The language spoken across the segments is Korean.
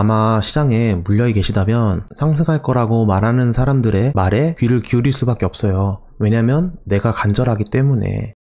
아마 시장에 물려 계시다면 상승할 거라고 말하는 사람들의 말에 귀를 기울일 수밖에 없어요. 왜냐면 내가 간절하기 때문에.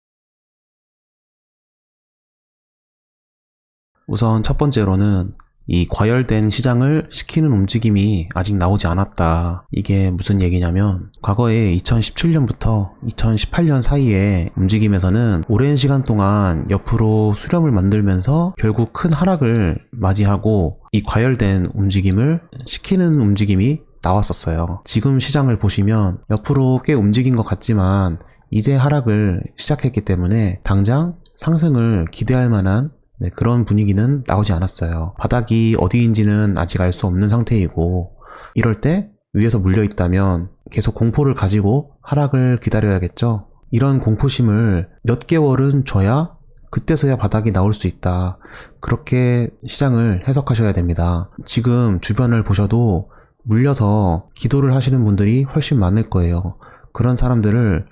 우선 첫 번째로는 이 과열된 시장을 식히는 움직임이 아직 나오지 않았다. 이게 무슨 얘기냐면 과거에 2017년부터 2018년 사이에 움직임에서는 오랜 시간 동안 옆으로 수렴을 만들면서 결국 큰 하락을 맞이하고 이 과열된 움직임을 식히는 움직임이 나왔었어요. 지금 시장을 보시면 옆으로 꽤 움직인 것 같지만 이제 하락을 시작했기 때문에 당장 상승을 기대할 만한 그런 분위기는 나오지 않았어요. 바닥이 어디인지는 아직 알 수 없는 상태이고, 이럴 때 위에서 물려 있다면 계속 공포를 가지고 하락을 기다려야겠죠. 이런 공포심을 몇 개월은 줘야 그때서야 바닥이 나올 수 있다. 그렇게 시장을 해석하셔야 됩니다. 지금 주변을 보셔도 물려서 기도를 하시는 분들이 훨씬 많을 거예요. 그런 사람들을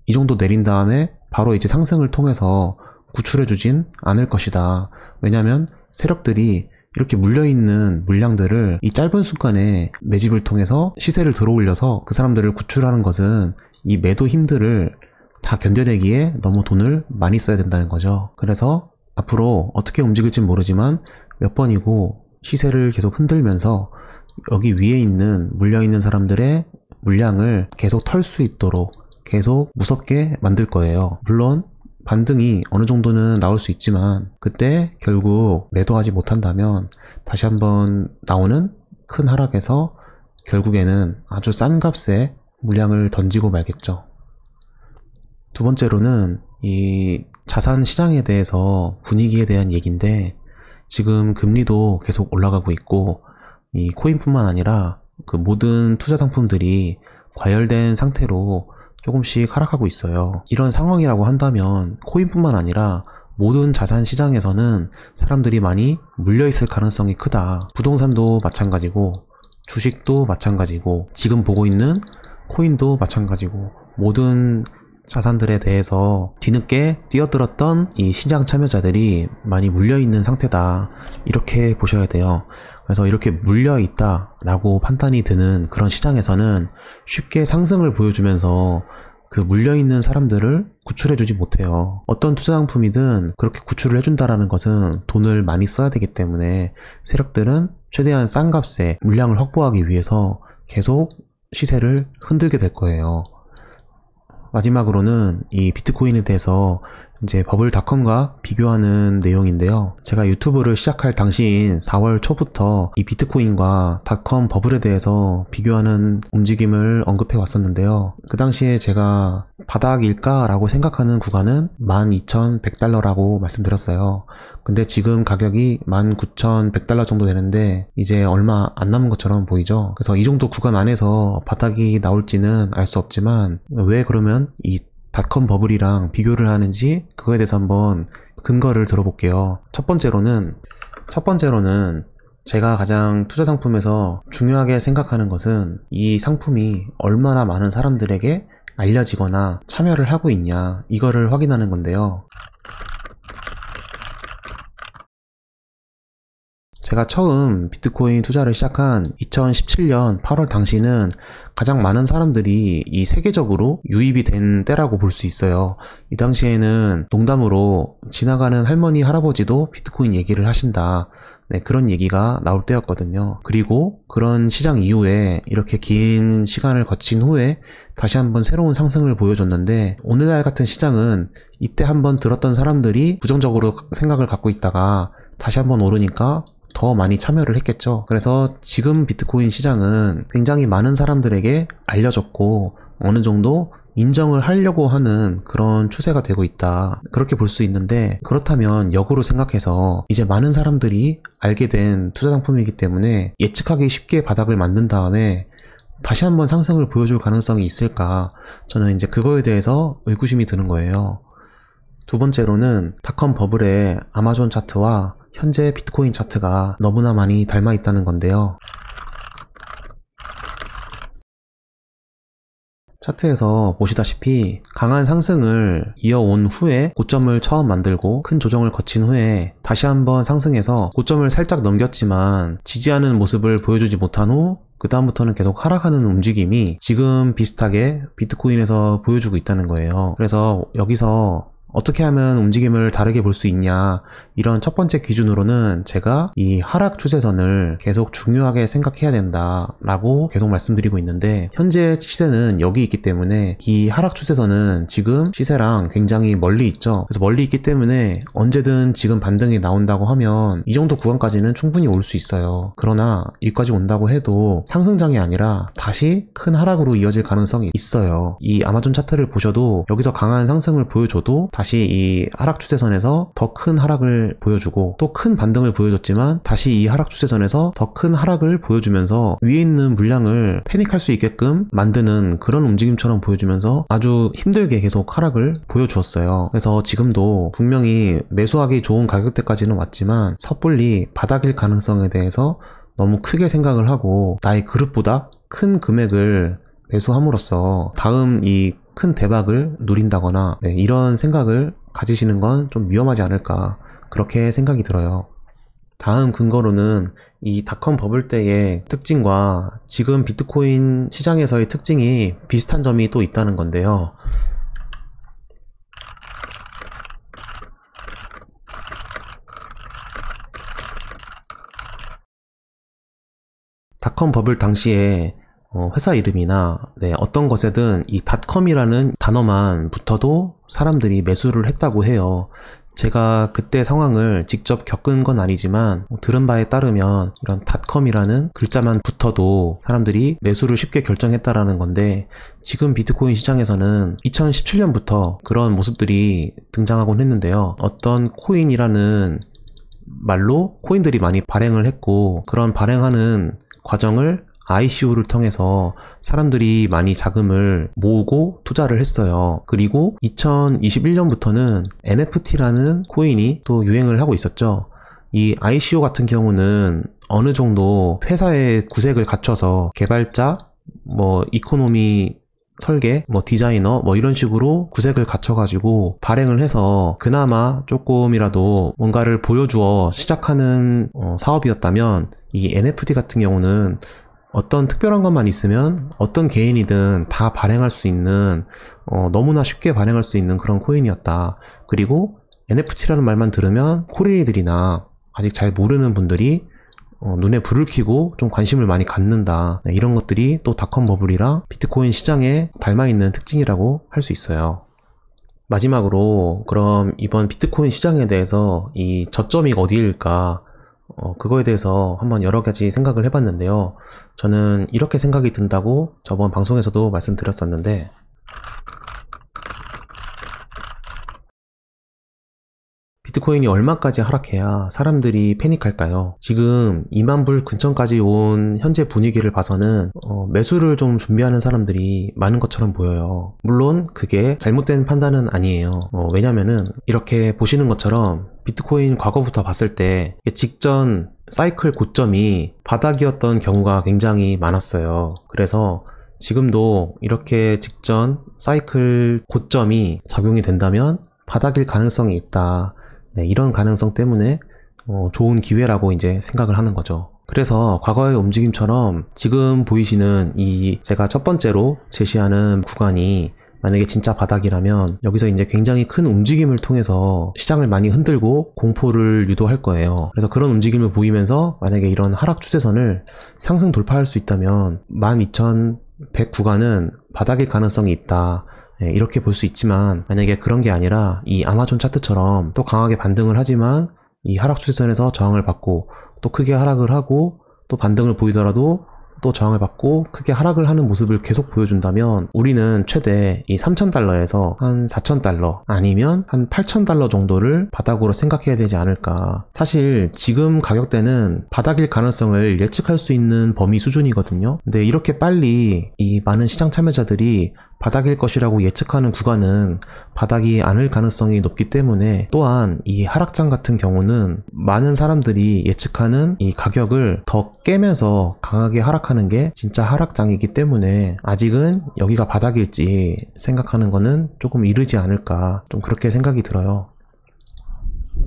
이 정도 내린 다음에 바로 이제 상승을 통해서 구출해주진 않을 것이다. 왜냐면 세력들이 이렇게 물려있는 물량들을 이 짧은 순간에 매집을 통해서 시세를 들어올려서 그 사람들을 구출하는 것은 이 매도 힘들을 다 견뎌내기에 너무 돈을 많이 써야 된다는 거죠. 그래서 앞으로 어떻게 움직일진 모르지만 몇 번이고 시세를 계속 흔들면서 여기 위에 있는 물려있는 사람들의 물량을 계속 털 수 있도록 계속 무섭게 만들 거예요. 물론 반등이 어느 정도는 나올 수 있지만 그때 결국 매도하지 못한다면 다시 한번 나오는 큰 하락에서 결국에는 아주 싼 값에 물량을 던지고 말겠죠. 두 번째로는 이 자산 시장에 대해서 분위기에 대한 얘기인데, 지금 금리도 계속 올라가고 있고 이 코인뿐만 아니라 그 모든 투자 상품들이 과열된 상태로 조금씩 하락하고 있어요. 이런 상황이라고 한다면 코인뿐만 아니라 모든 자산 시장에서는 사람들이 많이 물려있을 가능성이 크다. 부동산도 마찬가지고 주식도 마찬가지고 지금 보고 있는 코인도 마찬가지고 모든 자산들에 대해서 뒤늦게 뛰어들었던 이 시장 참여자들이 많이 물려있는 상태다. 이렇게 보셔야 돼요. 그래서 이렇게 물려있다 라고 판단이 드는 그런 시장에서는 쉽게 상승을 보여주면서 그 물려있는 사람들을 구출해주지 못해요. 어떤 투자상품이든 그렇게 구출을 해준다라는 것은 돈을 많이 써야 되기 때문에 세력들은 최대한 싼 값에 물량을 확보하기 위해서 계속 시세를 흔들게 될 거예요. 마지막으로는 이 비트코인에 대해서 이제 버블닷컴과 비교하는 내용인데요. 제가 유튜브를 시작할 당시인 4월 초부터 이 비트코인과 닷컴 버블에 대해서 비교하는 움직임을 언급해 왔었는데요. 그 당시에 제가 바닥일까 라고 생각하는 구간은 12,100달러라고 말씀드렸어요. 근데 지금 가격이 19,100달러 정도 되는데 이제 얼마 안 남은 것처럼 보이죠. 그래서 이 정도 구간 안에서 바닥이 나올지는 알 수 없지만 왜 그러면 이 닷컴 버블이랑 비교를 하는지 그거에 대해서 한번 근거를 들어볼게요. 첫 번째로는 제가 가장 투자 상품에서 중요하게 생각하는 것은 이 상품이 얼마나 많은 사람들에게 알려지거나 참여를 하고 있냐, 이거를 확인하는 건데요. 제가 처음 비트코인 투자를 시작한 2017년 8월 당시는 가장 많은 사람들이 이 세계적으로 유입이 된 때라고 볼 수 있어요. 이 당시에는 농담으로 지나가는 할머니 할아버지도 비트코인 얘기를 하신다, 그런 얘기가 나올 때였거든요. 그리고 그런 시장 이후에 이렇게 긴 시간을 거친 후에 다시 한번 새로운 상승을 보여줬는데, 오늘날 같은 시장은 이때 한번 들었던 사람들이 부정적으로 생각을 갖고 있다가 다시 한번 오르니까 더 많이 참여를 했겠죠. 그래서 지금 비트코인 시장은 굉장히 많은 사람들에게 알려졌고 어느 정도 인정을 하려고 하는 그런 추세가 되고 있다, 그렇게 볼 수 있는데, 그렇다면 역으로 생각해서 이제 많은 사람들이 알게 된 투자 상품이기 때문에 예측하기 쉽게 바닥을 만든 다음에 다시 한번 상승을 보여줄 가능성이 있을까, 저는 이제 그거에 대해서 의구심이 드는 거예요. 두 번째로는 닷컴 버블의 아마존 차트와 현재 비트코인 차트가 너무나 많이 닮아 있다는 건데요. 차트에서 보시다시피 강한 상승을 이어온 후에 고점을 처음 만들고 큰 조정을 거친 후에 다시 한번 상승해서 고점을 살짝 넘겼지만 지지하는 모습을 보여주지 못한 후 그 다음부터는 계속 하락하는 움직임이 지금 비슷하게 비트코인에서 보여주고 있다는 거예요. 그래서 여기서 어떻게 하면 움직임을 다르게 볼 수 있냐, 이런 첫 번째 기준으로는 제가 이 하락 추세선을 계속 중요하게 생각해야 된다 라고 계속 말씀드리고 있는데, 현재 시세는 여기 있기 때문에 이 하락 추세선은 지금 시세랑 굉장히 멀리 있죠. 그래서 멀리 있기 때문에 언제든 지금 반등이 나온다고 하면 이 정도 구간까지는 충분히 올 수 있어요. 그러나 여기까지 온다고 해도 상승장이 아니라 다시 큰 하락으로 이어질 가능성이 있어요. 이 아마존 차트를 보셔도 여기서 강한 상승을 보여줘도 다시 이 하락 추세선에서 더 큰 하락을 보여주고 또 큰 반등을 보여줬지만 다시 이 하락 추세선에서 더 큰 하락을 보여주면서 위에 있는 물량을 패닉할 수 있게끔 만드는 그런 움직임처럼 보여주면서 아주 힘들게 계속 하락을 보여주었어요. 그래서 지금도 분명히 매수하기 좋은 가격대까지는 왔지만 섣불리 바닥일 가능성에 대해서 너무 크게 생각을 하고 나의 그릇보다 큰 금액을 매수함으로써 다음 이 큰 대박을 노린다거나 이런 생각을 가지시는 건 좀 위험하지 않을까, 그렇게 생각이 들어요. 다음 근거로는 이 닷컴 버블 때의 특징과 지금 비트코인 시장에서의 특징이 비슷한 점이 또 있다는 건데요. 닷컴 버블 당시에 회사 이름이나 어떤 것에든 이 닷컴이라는 단어만 붙어도 사람들이 매수를 했다고 해요. 제가 그때 상황을 직접 겪은 건 아니지만 들은 바에 따르면 이런 닷컴이라는 글자만 붙어도 사람들이 매수를 쉽게 결정했다라는 건데, 지금 비트코인 시장에서는 2017년부터 그런 모습들이 등장하곤 했는데요. 어떤 코인이라는 말로 코인들이 많이 발행을 했고, 그런 발행하는 과정을 ICO를 통해서 사람들이 많이 자금을 모으고 투자를 했어요. 그리고 2021년부터는 NFT라는 코인이 또 유행을 하고 있었죠. 이 ICO 같은 경우는 어느 정도 회사의 구색을 갖춰서 개발자, 이코노미 설계, 디자이너, 이런 식으로 구색을 갖춰가지고 발행을 해서 그나마 조금이라도 뭔가를 보여주어 시작하는 사업이었다면, 이 NFT 같은 경우는 어떤 특별한 것만 있으면 어떤 개인이든 다 발행할 수 있는, 너무나 쉽게 발행할 수 있는 그런 코인이었다. 그리고 NFT라는 말만 들으면 코리들이나 아직 잘 모르는 분들이 눈에 불을 켜고 좀 관심을 많이 갖는다. 이런 것들이 또 닷컴 버블이랑 비트코인 시장에 닮아있는 특징이라고 할 수 있어요. 마지막으로 그럼 이번 비트코인 시장에 대해서 이 저점이 어디일까, 그거에 대해서 한번 여러 가지 생각을 해봤는데요. 저는 이렇게 생각이 든다고 저번 방송에서도 말씀드렸었는데, 비트코인이 얼마까지 하락해야 사람들이 패닉할까요? 지금 2만 불 근처까지 온 현재 분위기를 봐서는 매수를 좀 준비하는 사람들이 많은 것처럼 보여요. 물론 그게 잘못된 판단은 아니에요. 왜냐면은 이렇게 보시는 것처럼 비트코인 과거부터 봤을 때 직전 사이클 고점이 바닥이었던 경우가 굉장히 많았어요. 그래서 지금도 이렇게 직전 사이클 고점이 작용이 된다면 바닥일 가능성이 있다. 이런 가능성 때문에 좋은 기회라고 이제 생각을 하는 거죠. 그래서 과거의 움직임처럼 지금 보이시는 이 제가 첫 번째로 제시하는 구간이 만약에 진짜 바닥이라면 여기서 이제 굉장히 큰 움직임을 통해서 시장을 많이 흔들고 공포를 유도할 거예요. 그래서 그런 움직임을 보이면서 만약에 이런 하락 추세선을 상승 돌파할 수 있다면 12,100 구간은 바닥일 가능성이 있다. 이렇게 볼 수 있지만, 만약에 그런 게 아니라 이 아마존 차트처럼 또 강하게 반등을 하지만 이 하락 추세선에서 저항을 받고 또 크게 하락을 하고 또 반등을 보이더라도 또 저항을 받고 크게 하락을 하는 모습을 계속 보여준다면 우리는 최대 이 3,000달러에서 한 4,000달러 아니면 한 8,000달러 정도를 바닥으로 생각해야 되지 않을까. 사실 지금 가격대는 바닥일 가능성을 예측할 수 있는 범위 수준이거든요. 근데 이렇게 빨리 이 많은 시장 참여자들이 바닥일 것이라고 예측하는 구간은 바닥이 아닐 가능성이 높기 때문에, 또한 이 하락장 같은 경우는 많은 사람들이 예측하는 이 가격을 더 깨면서 강하게 하락하는 게 진짜 하락장이기 때문에 아직은 여기가 바닥일지 생각하는 거는 조금 이르지 않을까, 좀 그렇게 생각이 들어요.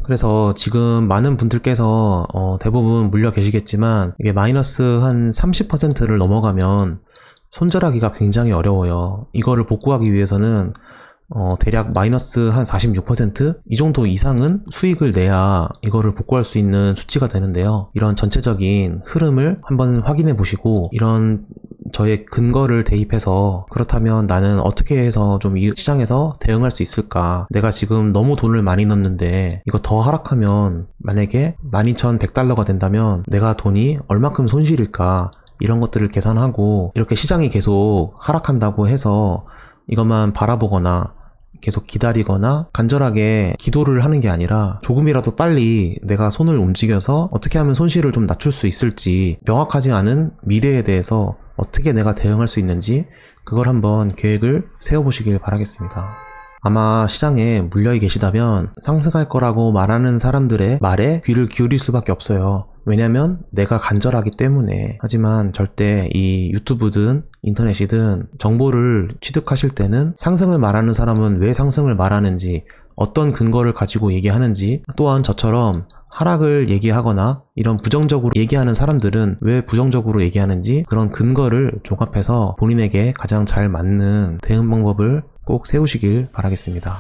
그래서 지금 많은 분들께서 대부분 물려 계시겠지만, 이게 마이너스 한 30%를 넘어가면 손절하기가 굉장히 어려워요. 이거를 복구하기 위해서는 대략 마이너스 한 46%? 이 정도 이상은 수익을 내야 이거를 복구할 수 있는 수치가 되는데요. 이런 전체적인 흐름을 한번 확인해 보시고, 이런 저의 근거를 대입해서 그렇다면 나는 어떻게 해서 좀 이 시장에서 대응할 수 있을까? 내가 지금 너무 돈을 많이 넣었는데 이거 더 하락하면 만약에 12,100달러가 된다면 내가 돈이 얼마큼 손실일까? 이런 것들을 계산하고, 이렇게 시장이 계속 하락한다고 해서 이것만 바라보거나 계속 기다리거나 간절하게 기도를 하는 게 아니라, 조금이라도 빨리 내가 손을 움직여서 어떻게 하면 손실을 좀 낮출 수 있을지, 명확하지 않은 미래에 대해서 어떻게 내가 대응할 수 있는지, 그걸 한번 계획을 세워보시길 바라겠습니다. 아마 시장에 물려 계시다면 상승할 거라고 말하는 사람들의 말에 귀를 기울일 수밖에 없어요. 왜냐면 내가 간절하기 때문에. 하지만 절대 이 유튜브든 인터넷이든 정보를 취득하실 때는 상승을 말하는 사람은 왜 상승을 말하는지, 어떤 근거를 가지고 얘기하는지, 또한 저처럼 하락을 얘기하거나 이런 부정적으로 얘기하는 사람들은 왜 부정적으로 얘기하는지, 그런 근거를 종합해서 본인에게 가장 잘 맞는 대응 방법을 꼭 세우시길 바라겠습니다.